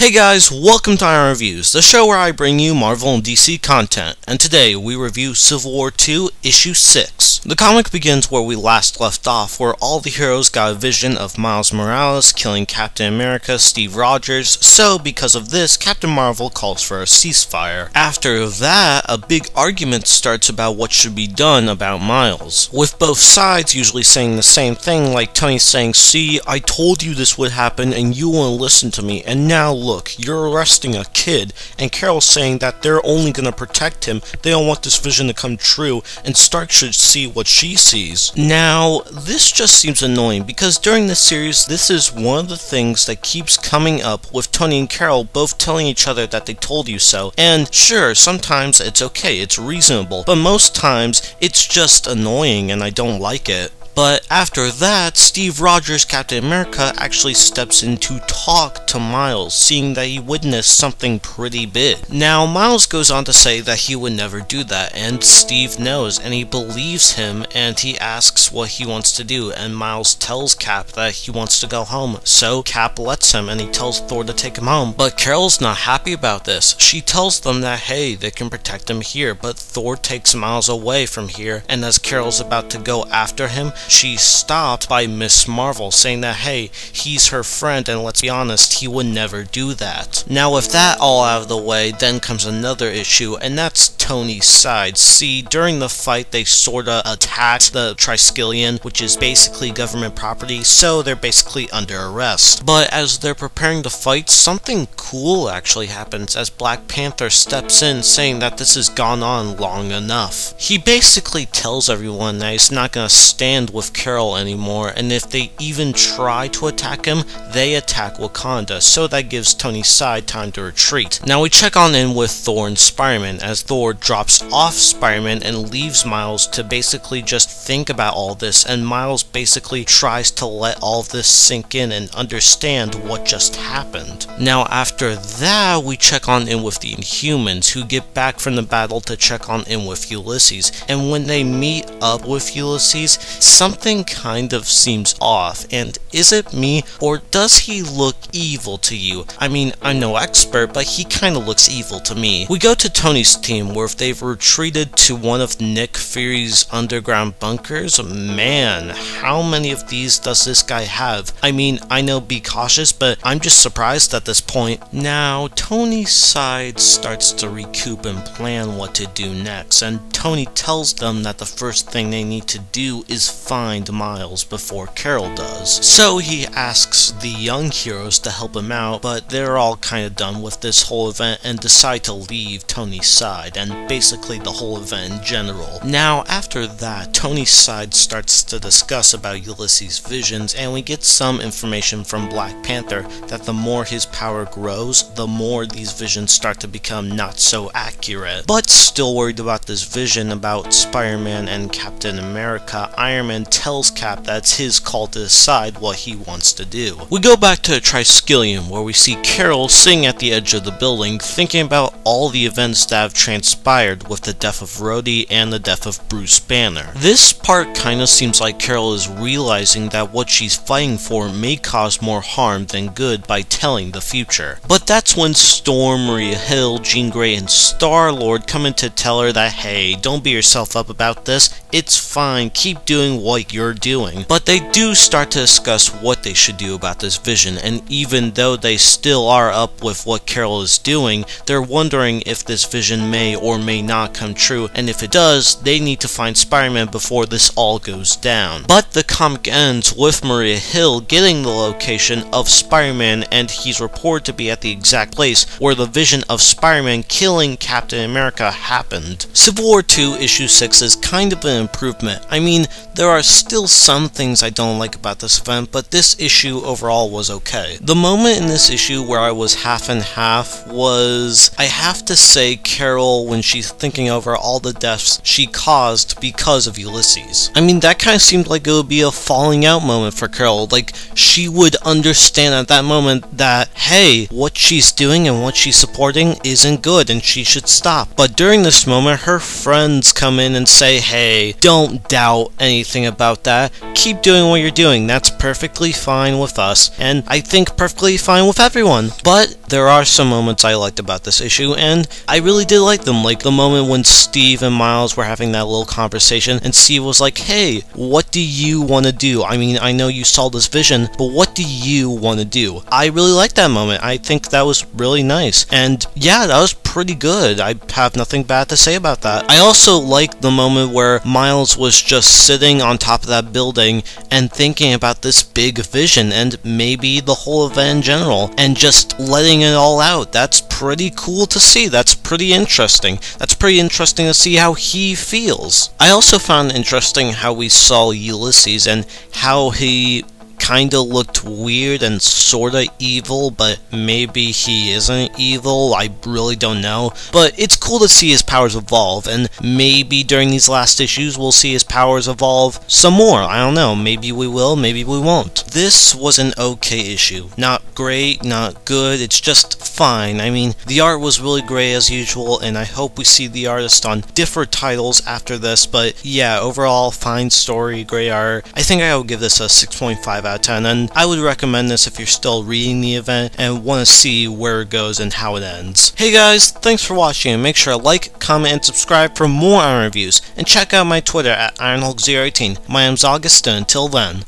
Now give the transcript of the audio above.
Hey guys, welcome to Iron Reviews, the show where I bring you Marvel and DC content, and today we review Civil War II, Issue 6. The comic begins where we last left off, where all the heroes got a vision of Miles Morales killing Captain America, Steve Rogers, so because of this, Captain Marvel calls for a ceasefire. After that, a big argument starts about what should be done about Miles, with both sides usually saying the same thing, like Tony saying, "See, I told you this would happen and you won't listen to me, and now look, you're arresting a kid," and Carol saying that they're only gonna protect him, they don't want this vision to come true, and Stark should see what she sees. Now, this just seems annoying, because during this series, this is one of the things that keeps coming up with Tony and Carol both telling each other that they told you so, and sure, sometimes it's okay, it's reasonable, but most times, it's just annoying and I don't like it. But after that, Steve Rogers, Captain America, actually steps in to talk to Miles, seeing that he witnessed something pretty big. Now, Miles goes on to say that he would never do that, and Steve knows, and he believes him, and he asks what he wants to do, and Miles tells Cap that he wants to go home, so Cap lets him, and he tells Thor to take him home. But Carol's not happy about this. She tells them that, hey, they can protect him here, but Thor takes Miles away from here, and as Carol's about to go after him, she's stopped by Miss Marvel, saying that, hey, he's her friend, and let's be honest, he would never do that. Now, with that all out of the way, then comes another issue, and that's Tony's side. See, during the fight, they sorta attacked the Triskelion, which is basically government property, so they're basically under arrest. But as they're preparing to fight, something cool actually happens as Black Panther steps in, saying that this has gone on long enough. He basically tells everyone that he's not gonna stand with Carol anymore, and if they even try to attack him, they attack Wakanda, so that gives Tony's side time to retreat. Now we check on in with Thor and Spider-Man, as Thor drops off Spider-Man and leaves Miles to basically just think about all this, and Miles basically tries to let all of this sink in and understand what just happened. Now after that, we check on in with the Inhumans, who get back from the battle to check on in with Ulysses, and when they meet up with Ulysses, something kind of seems off, and is it me, or does he look evil to you? I mean, I'm no expert, but he kinda looks evil to me. We go to Tony's team, where if they've retreated to one of Nick Fury's underground bunkers, man, how many of these does this guy have? I mean, I know be cautious, but I'm just surprised at this point. Now, Tony's side starts to recoup and plan what to do next, and Tony tells them that the first thing they need to do is find Miles before Carol does. So he asks the young heroes to help him out, but they're all kinda done with this whole event and decide to leave Tony's side, and basically the whole event in general. Now after that, Tony's side starts to discuss about Ulysses' visions, and we get some information from Black Panther that the more his power grows, the more these visions start to become not so accurate. But still worried about this vision about Spider-Man and Captain America, Iron Man tells Cap that it's his call to decide what he wants to do. We go back to Triskelion, where we see Carol sitting at the edge of the building, thinking about all the events that have transpired with the death of Rhodey and the death of Bruce Banner. This part kinda seems like Carol is realizing that what she's fighting for may cause more harm than good by telling the future. But that's when Storm, Maria Hill, Jean Grey, and Star-Lord come in to tell her that, hey, don't beat yourself up about this, it's fine, keep doing what you're doing. But they do start to discuss what they should do about this vision, and even though they still are up with what Carol is doing, they're wondering if this vision may or may not come true, and if it does, they need to find Spider-Man before this all goes down. But the comic ends with Maria Hill getting the location of Spider-Man, and he's reported to be at the exact place where the vision of Spider-Man killing Captain America happened. Civil War II Issue 6 is kind of an improvement. I mean, there are still some things I don't like about this event, but this issue overall was okay. The moment in this issue where I was half and half was, I have to say, Carol, when she's thinking over all the deaths she caused because of Ulysses. Ulysses. I mean, that kind of seemed like it would be a falling out moment for Carol. Like, she would understand at that moment that, hey, what she's doing and what she's supporting isn't good and she should stop. But during this moment, her friends come in and say, hey, don't doubt anything about that. Keep doing what you're doing. That's perfectly fine with us, and I think perfectly fine with everyone. But there are some moments I liked about this issue, and I really did like them. Like the moment when Steve and Miles were having that little conversation, and Steve was like, hey, what do you want to do? I mean, I know you saw this vision, but what do you want to do? I really liked that moment. I think that was really nice. And yeah, that was pretty good. I have nothing bad to say about that. I also liked the moment where Miles was just sitting on top of that building and thinking about this big vision and maybe the whole event in general, and just letting it all out. That's pretty cool to see. That's pretty interesting. That's pretty interesting to see how he feels. I also found interesting how we saw Ulysses and how he kinda looked weird and sorta evil, but maybe he isn't evil. I really don't know. But it's cool to see his powers evolve, and maybe during these last issues we'll see his powers evolve some more. I don't know. Maybe we will, maybe we won't. This was an okay issue. Not great, not good, it's just fine. I mean, the art was really great as usual, and I hope we see the artist on different titles after this, but yeah, overall, fine story, great art. I think I would give this a 6.5 out of 10, and I would recommend this if you're still reading the event and want to see where it goes and how it ends. Hey guys, thanks for watching, and make sure to like, comment, and subscribe for more Iron reviews, and check out my Twitter at IronHulk018. My name's August, and until then.